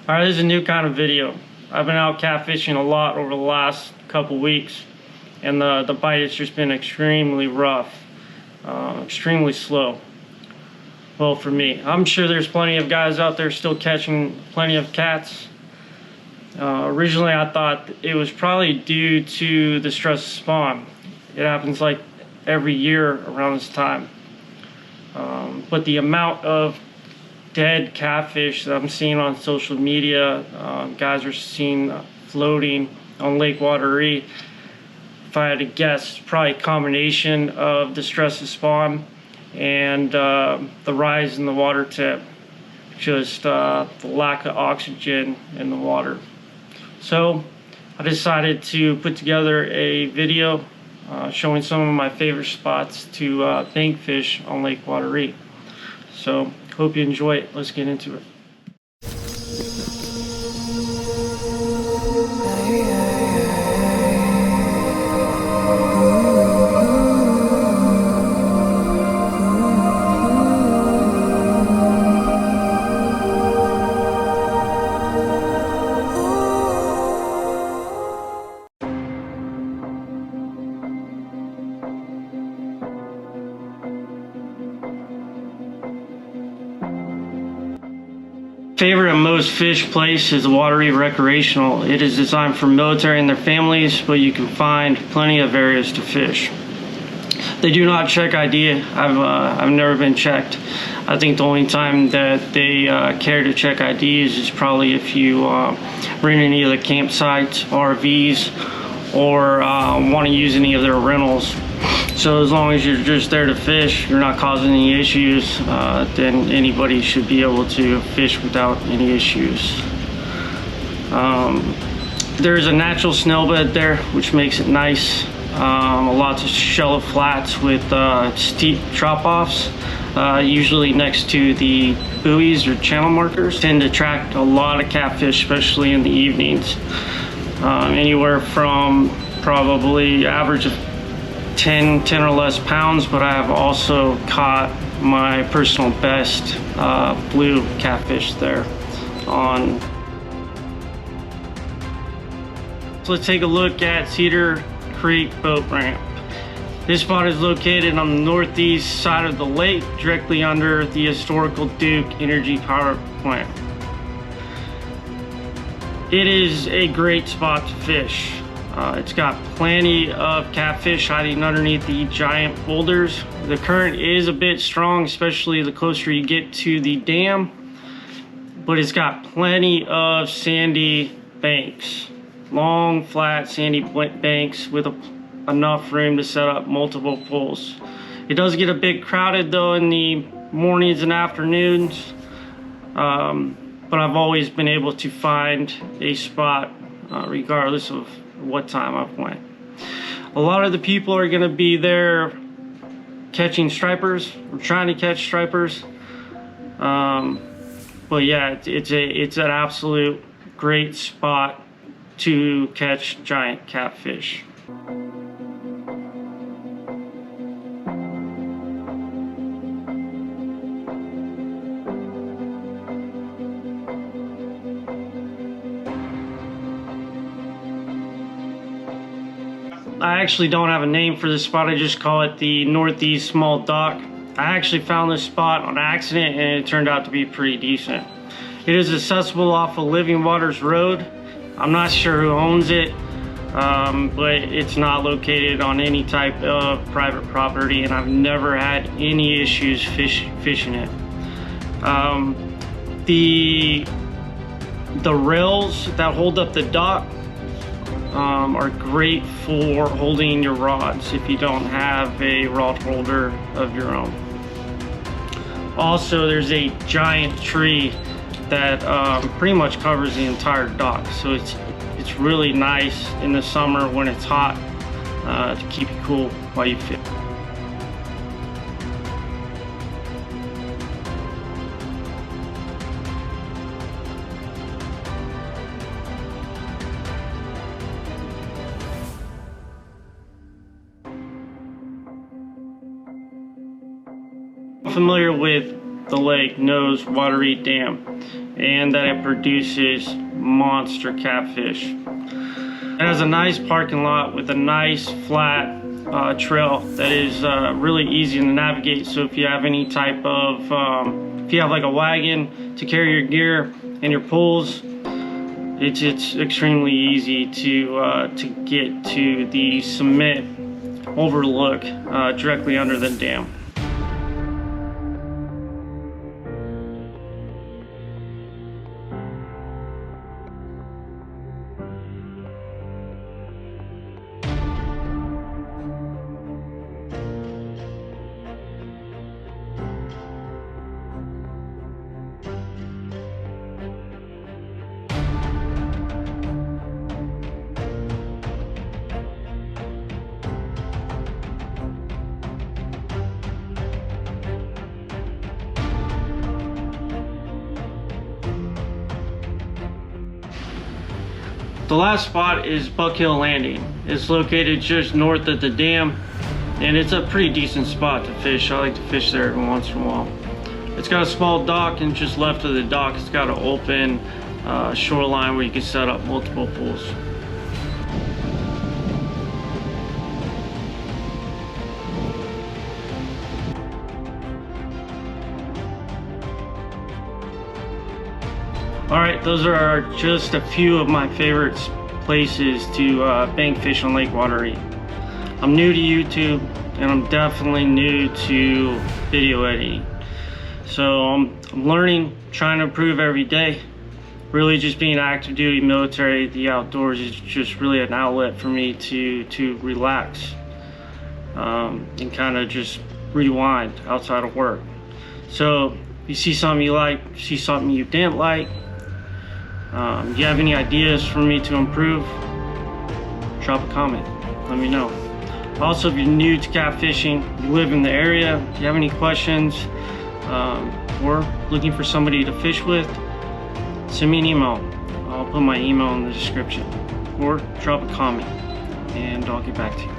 Alright, this is a new kind of video. I've been out catfishing a lot over the last couple weeks, and the bite has just been extremely rough, extremely slow. Well, for me. I'm sure there's plenty of guys out there still catching plenty of cats. Originally I thought it was probably due to the stress of spawn. It happens like every year around this time. But the amount of dead catfish that I'm seeing on social media, guys are seen floating on Lake Wateree. If I had to guess, probably a combination of the stress of spawn and the rise in the water tip, just the lack of oxygen in the water. So I decided to put together a video showing some of my favorite spots to bank fish on Lake Wateree. So hope you enjoy it. Let's get into it. Favorite and most fished place is the Wateree Recreational. It is designed for military and their families, but you can find plenty of areas to fish. They do not check ID. I've never been checked. I think the only time that they care to check IDs is probably if you rent any of the campsites, RVs, or want to use any of their rentals. So as long as you're just there to fish, you're not causing any issues, then anybody should be able to fish without any issues. There's a natural snail bed there, which makes it nice. Lots of shallow flats with steep drop-offs, usually next to the buoys or channel markers. Tend to attract a lot of catfish, especially in the evenings. Anywhere from probably average of 10 or less pounds, but I have also caught my personal best blue catfish there on. So let's take a look at Cedar Creek boat ramp. This spot is located on the northeast side of the lake, directly under the historical Duke Energy Power Plant. It is a great spot to fish. It's got plenty of catfish hiding underneath the giant boulders. The current is a bit strong, especially the closer you get to the dam, but it's got plenty of sandy banks. Long, flat, sandy banks with enough room to set up multiple poles. It does get a bit crowded though in the mornings and afternoons, but I've always been able to find a spot regardless of what time I've went. A lot of the people are going to be there catching stripers or trying to catch stripers, but yeah, it's an absolute great spot to catch giant catfish. I actually don't have a name for this spot. I just call it the Northeast Small Dock. I actually found this spot on accident and it turned out to be pretty decent. It is accessible off of Living Waters Road. I'm not sure who owns it, but it's not located on any type of private property, and I've never had any issues fishing it. The rails that hold up the dock are great for holding your rods if you don't have a rod holder of your own. Also, there's a giant tree that pretty much covers the entire dock, so it's really nice in the summer when it's hot to keep you cool while you fish. Familiar with the lake knows Wateree Dam, and that it produces monster catfish. It has a nice parking lot with a nice flat trail that is really easy to navigate. So if you have any type of, if you have like a wagon to carry your gear and your poles, it's extremely easy to get to the cement overlook directly under the dam. The last spot is Buck Hill Landing. It's located just north of the dam, and it's a pretty decent spot to fish. I like to fish there every once in a while. It's got a small dock, and just left of the dock, it's got an open shoreline where you can set up multiple pools. Alright, those are just a few of my favorite places to bank fish on Lake Wateree. I'm new to YouTube, and I'm definitely new to video editing. So I'm learning, trying to improve every day. Really just being active duty military, the outdoors is just really an outlet for me to relax and kind of just rewind outside of work. So if you see something you like, see something you didn't like, if you have any ideas for me to improve, drop a comment, let me know. Also, if you're new to catfishing, you live in the area, if you have any questions, or looking for somebody to fish with, send me an email. I'll put my email in the description, or drop a comment and I'll get back to you.